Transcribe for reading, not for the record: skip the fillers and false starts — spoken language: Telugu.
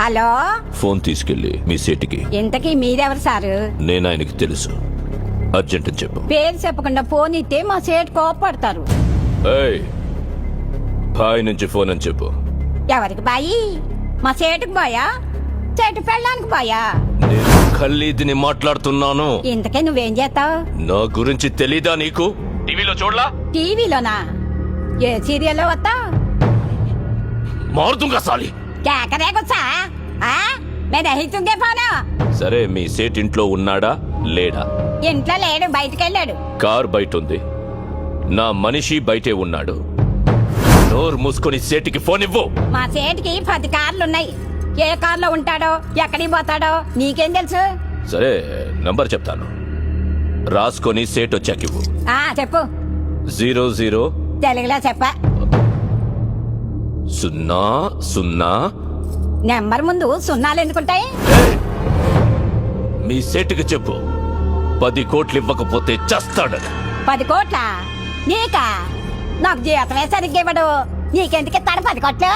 హలో, ఫోన్ తీసుకెళ్ళి మీ సేటికి. ఇంతకీ మీరెవరు సారు? నేను ఆయనకి తెలుసు, అర్జెంట్ అని చెప్పు. పేరు చెప్పకుండా ఫోన్ ఇస్తే మా సేటు కోపడతారు. ఏయ్, బాయ్ నుంచి ఫోన్ అని చెప్పు. ఎవరికి బాయి? మా సేటుకు బాయా, చెట్టు పెళ్ళడానికి బాయా? నేను ఖల్లీదిని మాట్లాడుతున్నాను. ఇంతకే నువ్వేం చేస్తావు? నా గురించి తెలీదా నీకు? టీవీలో చూడలా? టీవీలోనా? ఏ సీరియల్లో వస్తా? మారుతుంగా సాలి. కేకరే గుచ్చా? నేను రహితుంగే పోనా? సరే, మీ సేట్ ఇంట్లో ఉన్నాడా లేడా? ఇంట్లో లేడు, బయటకెళ్ళాడు. కార్ బయట ఉంది, నా మనిషి బయటే ఉన్నాడు. నోరు మూసుకొని సేటికి ఫోన్ ఇవ్వు. మా సేటుకి 10 కార్లున్నాయి. ఏ కార్లో ఉంటాడో, ఎక్కడికి పోతాడో నీకేం తెలుసు? సరే, నంబర్ చెప్తాను, రాసుకొని సేట్ వచ్చాక ఇవ్వు. చెప్పు. 00 తెలుగులో చెప్ప. 00. నెంబర్ ముందు సున్నాలు ఎందుకుంటాయి? ఏయ్, మీ సేటుకి చెప్పు, 10 కోట్లు ఇవ్వకపోతే చస్తాడని. 10 కోట్ల? నీకా? నాకు జీవితమే సరిగ్గా ఇవ్వడు. నీకెందుకు ఇస్తాడు 10 కోట్లు?